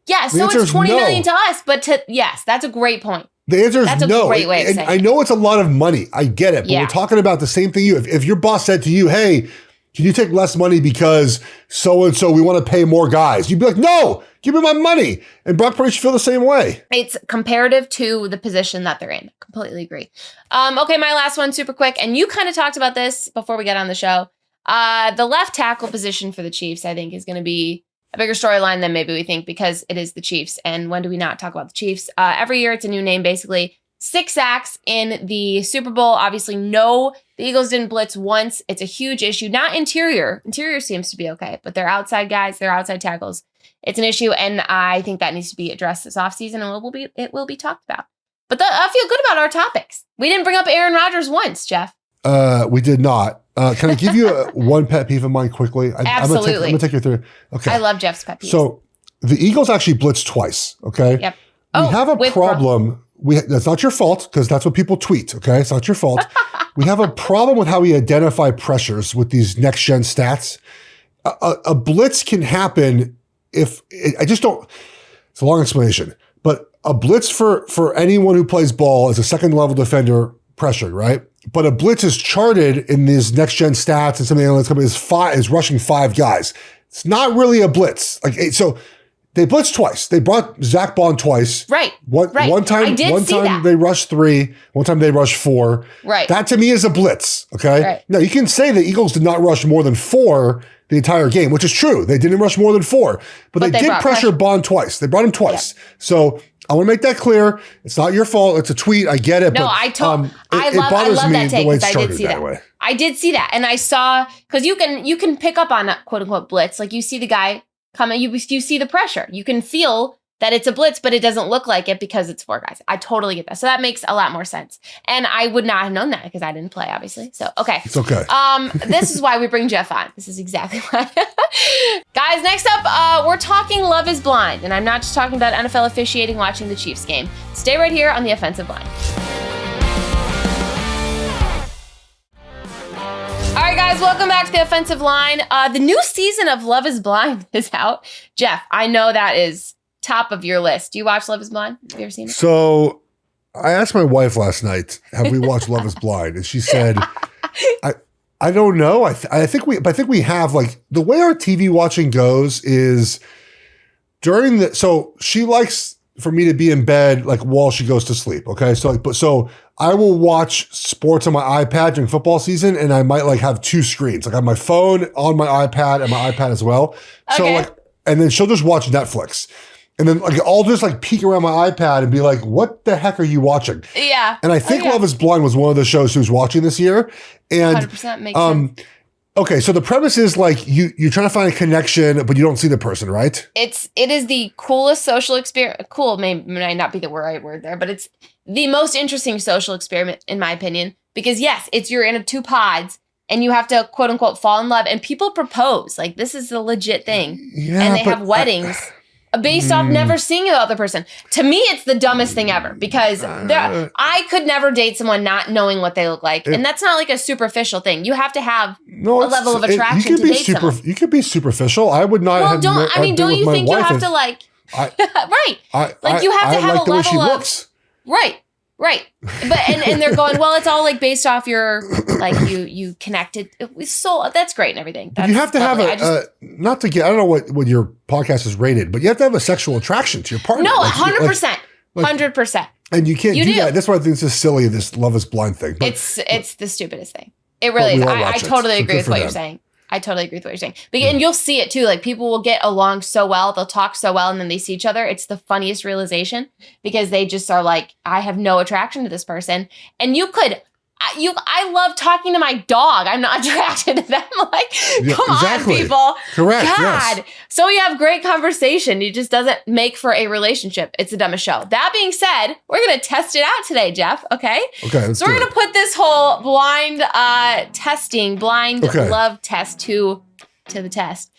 So it's $20 million to us, but yes, that's a great point. The answer is That's a no. great way of saying it. I know it's a lot of money. I get it. But we're talking about the same thing if your boss said to you, "Hey, can you take less money because so-and-so, we want to pay more guys?" You'd be like, "No, give me my money." And Brock Purdy should feel the same way. It's comparative to the position that they're in. Completely agree. Okay, my last one, super quick. And you kind of talked about this before we get on the show. The left tackle position for the Chiefs, I think, is going to be a bigger storyline than maybe we think because it is the Chiefs. And when do we not talk about the Chiefs? Every year it's a new name, basically. 6 sacks in the Super Bowl. Obviously, no, the Eagles didn't blitz once. It's a huge issue. Not interior. Interior seems to be okay, but they're outside guys. They're outside tackles. It's an issue, and I think that needs to be addressed this offseason, and it will be talked about. But I feel good about our topics. We didn't bring up Aaron Rodgers once, Geoff. We did not. Can I give you one pet peeve of mine quickly? Absolutely. I'm going to take you through. Okay. I love Jeff's pet peeves. So the Eagles actually blitzed twice, okay? Yep. We have a problem. That's not your fault because that's what people tweet, okay? It's not your fault. We have a problem with how we identify pressures with these next-gen stats. A blitz can happen if – I just don't – it's a long explanation. But a blitz for anyone who plays ball is a second-level defender pressured, right? But a blitz is charted in these next-gen stats and some of the analytics companies is rushing 5 guys. It's not really a blitz. So they blitzed twice. They brought Zach Bond twice. Right. One time they rushed 3. One time they rushed 4. Right. That to me is a blitz. Okay. Right. Now you can say the Eagles did not rush more than 4 the entire game, which is true. They didn't rush more than 4, but they did pressure Bond twice. They brought him twice. Yep. So I want to make that clear. It's not your fault. It's a tweet. I get it. No, but, I love that take because I did see that. I did see that, and I saw because you can pick up on a quote unquote blitz. Like you see the guy coming, you see the pressure. You can feel that it's a blitz, but it doesn't look like it because it's 4 guys. I totally get that. So that makes a lot more sense. And I would not have known that because I didn't play, obviously. So, okay. It's okay. This is why we bring Geoff on. This is exactly why. Guys, next up, we're talking Love is Blind. And I'm not just talking about NFL officiating watching the Chiefs game. Stay right here on the offensive line. All right, guys, welcome back to the offensive line. The new season of Love is Blind is out. Geoff, I know that is top of your list. Do you watch Love is Blind? Have you ever seen it? So I asked my wife last night, have we watched Love is Blind? And she said, I don't know. I think we have, like, the way our TV watching goes is so she likes for me to be in bed, like, while she goes to sleep. Okay. So I will watch sports on my iPad during football season, and I might like have 2 screens. Like I have my phone on my iPad and my iPad as well. Okay. So like, and then she'll just watch Netflix. And then like I'll just like peek around my iPad and be like, what the heck are you watching? Yeah. And I think Love is Blind was one of the shows she was watching this year. And 100% makes sense. Okay, so the premise is like you're trying to find a connection, but you don't see the person, right? It is the coolest social experiment. Cool may not be the right word there, but it's the most interesting social experiment in my opinion. Because yes, you're in two pods and you have to quote unquote fall in love, and people propose. Like this is a legit thing, and they have weddings. Based off never seeing the other person. To me, it's the dumbest thing ever because I could never date someone not knowing what they look like. And that's not like a superficial thing. You have to have a level of attraction to date someone. You could be superficial. I would not have don't you think you have to like... right. You have to have a level of... Looks. Right. But and they're going, well, it's all like based off your like you connected with soul. That's great and everything. That's you have to lovely. have not to get, I don't know what your podcast is rated, but you have to have a sexual attraction to your partner. No, 100%. 100%. And you can't do that. That's why I think it's just silly, this Love is Blind thing. But, it's the stupidest thing. It really is. I totally agree with what you're saying. I totally agree with what you're saying. And you'll see it too. Like people will get along so well, they'll talk so well, and then they see each other. It's the funniest realization because they just are like, I have no attraction to this person. And I love talking to my dog. I'm not attracted to them. Like, come on, people. Correct. God. Yes. So you have great conversation. It just doesn't make for a relationship. It's the dumbest show. That being said, we're going to test it out today, Geoff. Okay. Okay. So we're going to put this whole blind love test to the test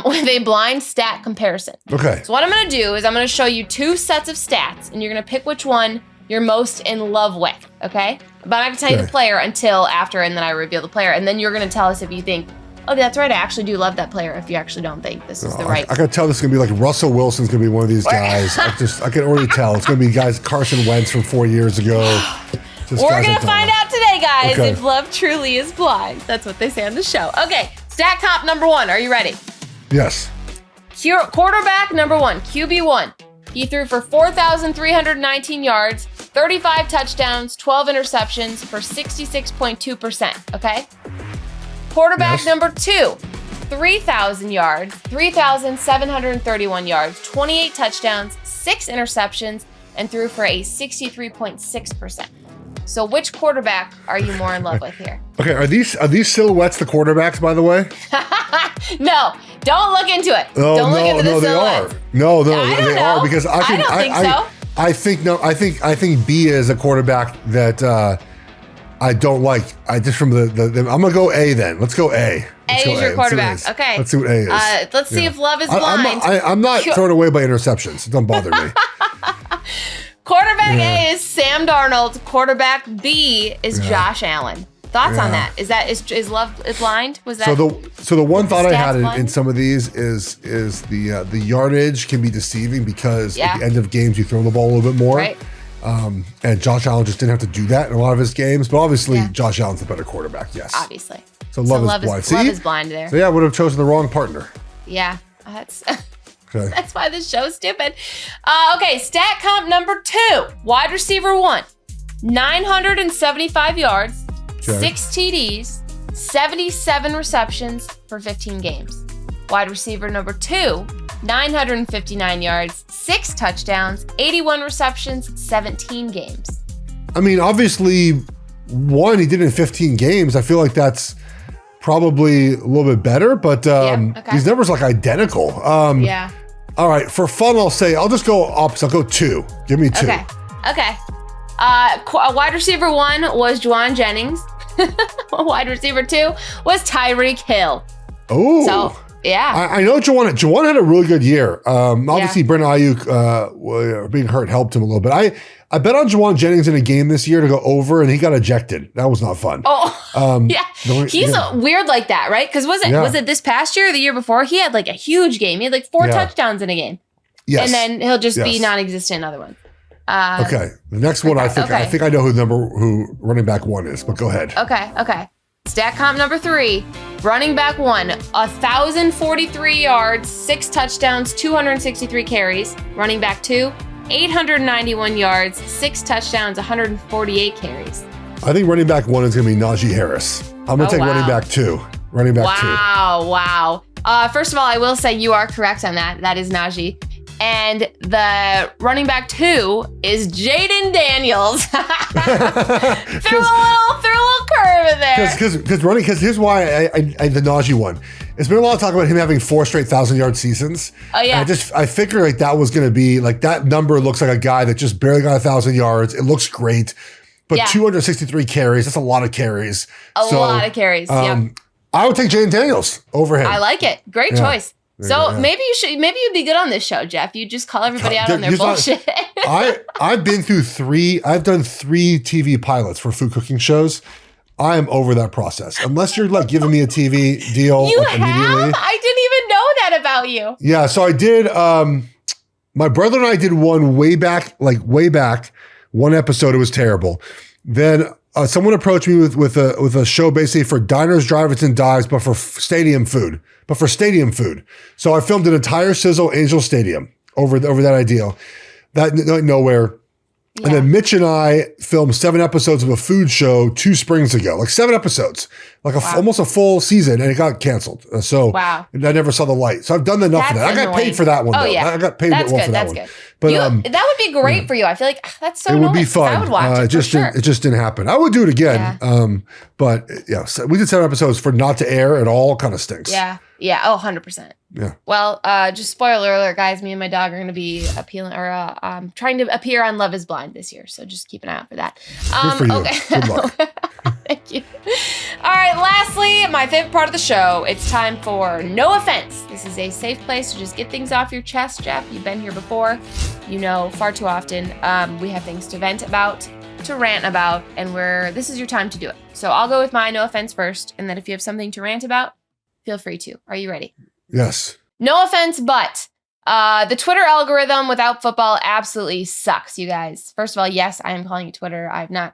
with a blind stat comparison. Okay. So what I'm going to do is I'm going to show you two sets of stats, and you're going to pick which one you're most in love with, okay? But I'm not going to tell you the player until after, and then I reveal the player. And then you're going to tell us if you think, oh, that's right, I actually do love that player, if you actually don't think this is the right. I can tell this is going to be like Russell Wilson's going to be one of these guys. I can already tell. It's going to be guys Carson Wentz from 4 years ago. We're going to find out today, guys, if love truly is blind. That's what they say on the show. Okay, stat comp number 1. Are you ready? Yes. Quarterback number 1, QB1. He threw for 4,319 yards, 35 touchdowns, 12 interceptions for 66.2%, okay? Quarterback number 2, 3,000 yards, 3,731 yards, 28 touchdowns, 6 interceptions, and threw for a 63.6%. So which quarterback are you more in love with here? Okay, are these silhouettes the quarterbacks, by the way? No, don't look into it. Oh, don't look into the silhouettes. They are. No, they are because I don't think so. I think B is a quarterback that I don't like. I'm gonna go A then. Let's go A. A is your quarterback. Okay. Let's see what A is. Let's see if love is blind. I'm not thrown away by interceptions. It don't bother me. Quarterback A is Sam Darnold. Quarterback B is Josh Allen. Thoughts on that? Is love blind? Was that so the one thought I had in some of these is the yardage can be deceiving because at the end of games you throw the ball a little bit more. Right. And Josh Allen just didn't have to do that in a lot of his games. But obviously Josh Allen's the better quarterback, yes. Obviously. So love is blind. Love is blind there. So I would have chosen the wrong partner. Yeah. That's okay. That's why this show's stupid. Okay, stat comp number 2. Wide receiver 1. 975 yards. 6 TDs, 77 receptions for 15 games. Wide receiver number 2, 959 yards, 6 touchdowns, 81 receptions, 17 games. I mean, obviously, one he did in 15 games. I feel like that's probably a little bit better, but these numbers look identical. Yeah. All right, for fun, I'll just go opposite. I'll go 2. Give me 2. Okay. Wide receiver 1 was Juwan Jennings. Wide receiver 2 was Tyreek Hill. Oh. So, yeah. I know Juwan had a really good year. Obviously, Brandon Ayuk being hurt helped him a little bit. I bet on Juwan Jennings in a game this year to go over, and he got ejected. That was not fun. Oh, yeah. He's weird like that, right? Because was it this past year or the year before? He had like a huge game. He had like 4 touchdowns in a game. Yes. And then he'll just be non-existent in other ones. Okay. The next one, I think I know who running back 1 is, but go ahead. Okay. Stat comp number 3, running back 1, 1,043 yards, 6 touchdowns, 263 carries. Running back 2, 891 yards, 6 touchdowns, 148 carries. I think running back 1 is going to be Najee Harris. I'm going to take running back 2. Running back 2. Wow. First of all, I will say you are correct on that. That is Najee. And the running back 2 is Jaden Daniels. threw a little curve in there. Because here's why I the Najee one. It's been a lot of talk about him having 4 straight 1,000-yard seasons. Oh yeah. And I figured like that was going to be like that number looks like a guy that just barely got 1,000 yards. It looks great, but 263 carries. That's a lot of carries. A lot of carries. Yeah. I would take Jaden Daniels over him. I like it. Great choice. So maybe you'd be good on this show, Jeff. You just call everybody out on their bullshit. I've done 3 TV pilots for food cooking shows. I am over that process. Unless you're like giving me a TV deal you like, immediately. I didn't even know that about you. Yeah, so I did. My brother and I did one way back. One episode, it was terrible. Then someone approached me with a show basically for diners, drive-ins, and dives, but for stadium food. So I filmed an entire Sizzle Angel Stadium over that idea. That nowhere. Yeah. And then Mitch and I filmed 7 episodes of a food show 2 springs ago, like 7 episodes, like almost a full season, and it got canceled. I never saw the light. So I've done enough of that. I got paid for that one. Oh, though. yeah. I got paid for that one. That's good. But that would be great for you. I feel like that's so. It would be fun. I would watch it. It just didn't happen. I would do it again. Yeah. But so we did 7 episodes for not to air at all. Kind of stinks. Yeah. Yeah. Oh, 100%. Yeah. Well, just spoiler alert, guys. Me and my dog are going to be trying to appear on Love Is Blind this year. So just keep an eye out for that. Good for you. Okay. Good luck. Thank you. All right. Lastly, my favorite part of the show. It's time for No Offense. This is a safe place to just get things off your chest, Jeff. You've been here before. You know, far too often we have things to vent about, to rant about, and this is your time to do it. So I'll go with my No Offense first, and then if you have something to rant about, feel free to. Are you ready? Yes. No offense, but the Twitter algorithm without football absolutely sucks, you guys. First of all, yes, I am calling it Twitter.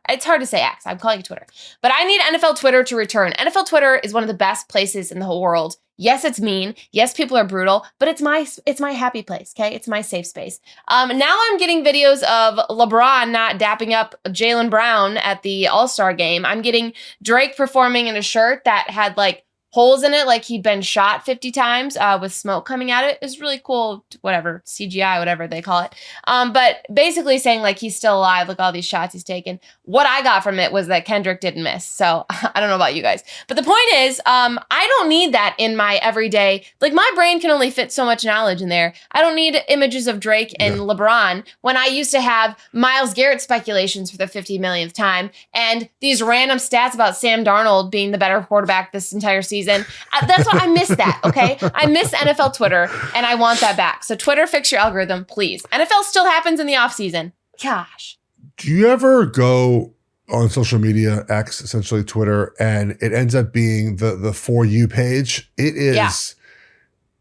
It's hard to say X. I'm calling it Twitter. But I need NFL Twitter to return. NFL Twitter is one of the best places in the whole world. Yes, it's mean. Yes, people are brutal, but it's my happy place, okay? It's my safe space. Now I'm getting videos of LeBron not dapping up Jaylen Brown at the All-Star game. I'm getting Drake performing in a shirt that had like holes in it, like he'd been shot 50 times with smoke coming out of it. It's really cool, whatever, CGI, whatever they call it. But basically saying like he's still alive, look all these shots he's taken. What I got from it was that Kendrick didn't miss. So I don't know about you guys. But the point is, I don't need that in my everyday, like my brain can only fit so much knowledge in there. I don't need images of Drake and LeBron when I used to have Myles Garrett speculations for the 50 millionth time and these random stats about Sam Darnold being the better quarterback this entire season. That's why I miss that, okay? I miss NFL Twitter, and I want that back. So Twitter, fix your algorithm, please. NFL still happens in the offseason. Gosh. Do you ever go on social media, X, essentially Twitter, and it ends up being the For You page? It is,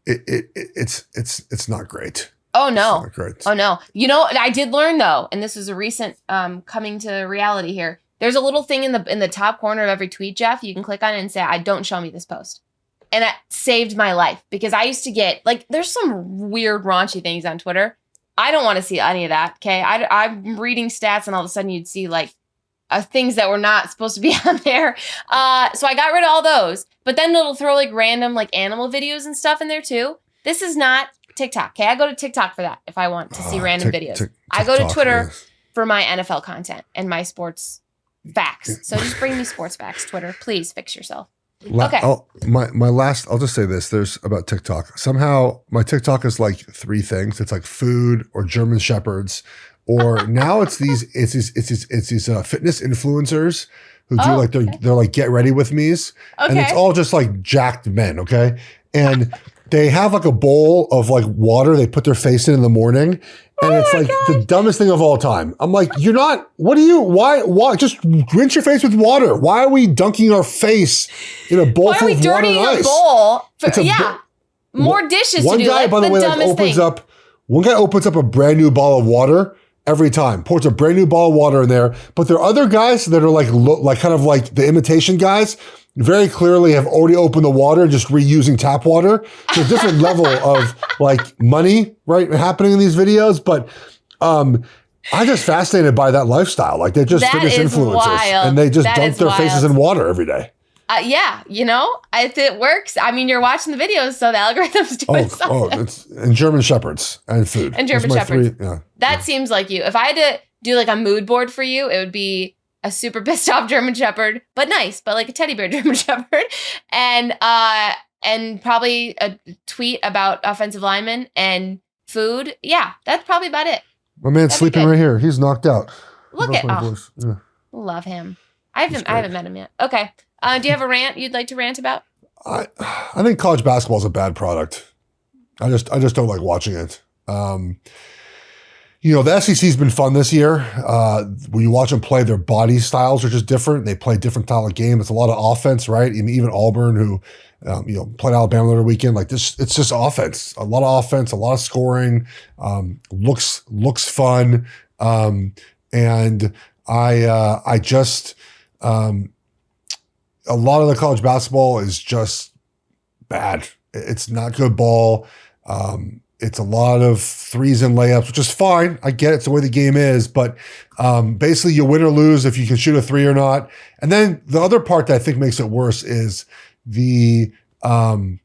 it's not great. Oh, no. It's not great. Oh, no. You know, I did learn, though, and this is a recent coming to reality here. There's a little thing in the top corner of every tweet, Jeff. You can click on it and say, don't show me this post. And that saved my life because I used to get, like, there's some weird raunchy things on Twitter. I don't want to see any of that, okay? I'm reading stats and all of a sudden you'd see, like, things that were not supposed to be on there. So I got rid of all those. But then it'll throw, like, random, like, animal videos and stuff in there, too. This is not TikTok, okay? I go to TikTok for that if I want to see random videos. I go to Twitter for my NFL content and my sports facts. So just bring me sports facts, Twitter. Please fix yourself. Okay. I'll just say this. There's about TikTok. Somehow my TikTok is like 3 things. It's like food or German Shepherds, or now it's these fitness influencers who do they're like get ready with me's. Okay. And it's all just like jacked men. Okay. And they have like a bowl of like water they put their face in the morning. And it's like the dumbest thing of all time. I'm like, why? Just rinse your face with water. Why are we dunking our face in a bowl full of water and ice? Bowl? More dishes to do. One guy, by the way, one guy opens up a brand new bottle of water every time, pours a brand new bottle of water in there. But there are other guys that are like kind of like the imitation guys, very clearly have already opened the water, just reusing tap water. So a different level of like money, right, happening in these videos. But I'm just fascinated by that lifestyle. Like they're just fitness influencers. Wild. And they just dunk their faces in water every day. Yeah, if it works. I mean, you're watching the videos, so the algorithm's doing something. And German Shepherds and food. And German Shepherds. That seems like you. If I had to do like a mood board for you, it would be a super pissed off German Shepherd, but nice, but like a teddy bear German Shepherd. And probably a tweet about offensive linemen and food. Yeah, that's probably about it. My man's sleeping right here. He's knocked out. Look at love him. I haven't met him yet. Okay. Do you have a rant you'd like to rant about? I think college basketball is a bad product. I just don't like watching it. The SEC's been fun this year. When you watch them play, their body styles are just different. They play different style of game. It's a lot of offense, right? Even Auburn, who played Alabama the other weekend, like this, it's just offense. A lot of offense, a lot of scoring. Looks fun. And I just a lot of the college basketball is just bad. It's not good ball. It's a lot of threes and layups, which is fine. I get it. It's the way the game is. But basically, you win or lose if you can shoot a three or not. And then the other part that I think makes it worse is the fouling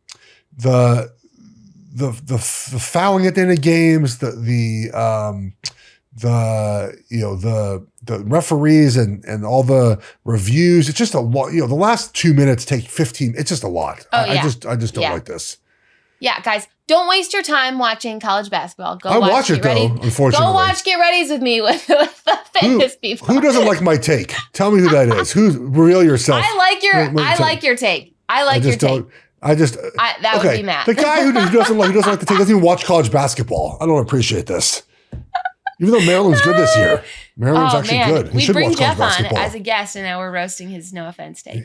at the end of games, the referees and all the reviews. It's just a lot. The last 2 minutes take 15. It's just a lot. Oh, yeah. I just don't like this. Yeah, guys, don't waste your time watching college basketball. I watch it, though, unfortunately. Go watch Get Ready's with me with the fitness people. Who doesn't like my take? Tell me who that is. Reveal yourself. I like your take. I like your take. That would be Matt. The guy who doesn't like the take doesn't even watch college basketball. I don't appreciate this. Even though Maryland's good this year. Maryland's actually good. We bring Geoff on as a guest, and now we're roasting his no offense take.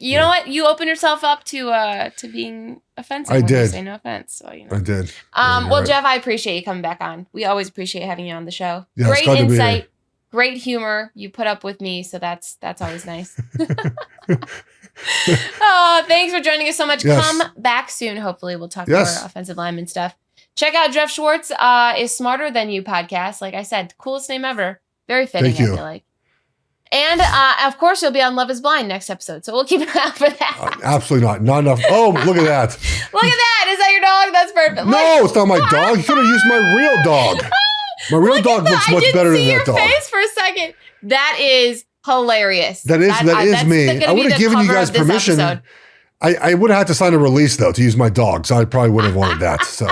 You know what? You open yourself up to being offensive when you say no offense. So, I did. Well, Geoff, I appreciate you coming back on. We always appreciate having you on the show. Yeah, great insight, great humor. You put up with me, so that's always nice. Oh, thanks for joining us so much. Yes. Come back soon. Hopefully, we'll talk more offensive lineman stuff. Check out Geoff Schwartz is Smarter Than You podcast. Like I said, coolest name ever. Very fitting, I feel like. And, of course, you'll be on Love is Blind next episode, so we'll keep an eye out for that. Absolutely not. Not enough. Oh, look at that. Look at that. Is that your dog? That's perfect. No, it's not my dog. You could have used my real dog. My real dog looks much better than that dog. I didn't see your face for a second. That is hilarious. That is me. I would have given you guys permission. I would have had to sign a release, though, to use my dog, so I probably would have wanted that. So,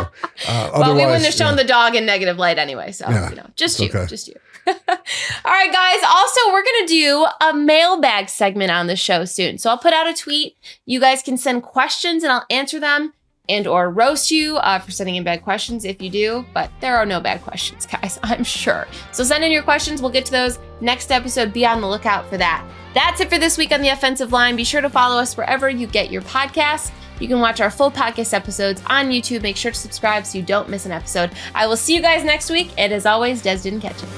well, we wouldn't have shown the dog in negative light anyway, so, just you. All right, guys. Also, we're going to do a mailbag segment on the show soon. So I'll put out a tweet. You guys can send questions and I'll answer them and or roast you for sending in bad questions if you do. But there are no bad questions, guys, I'm sure. So send in your questions. We'll get to those next episode. Be on the lookout for that. That's it for this week on the Offensive Line. Be sure to follow us wherever you get your podcasts. You can watch our full podcast episodes on YouTube. Make sure to subscribe so you don't miss an episode. I will see you guys next week. And as always, Des didn't catch it.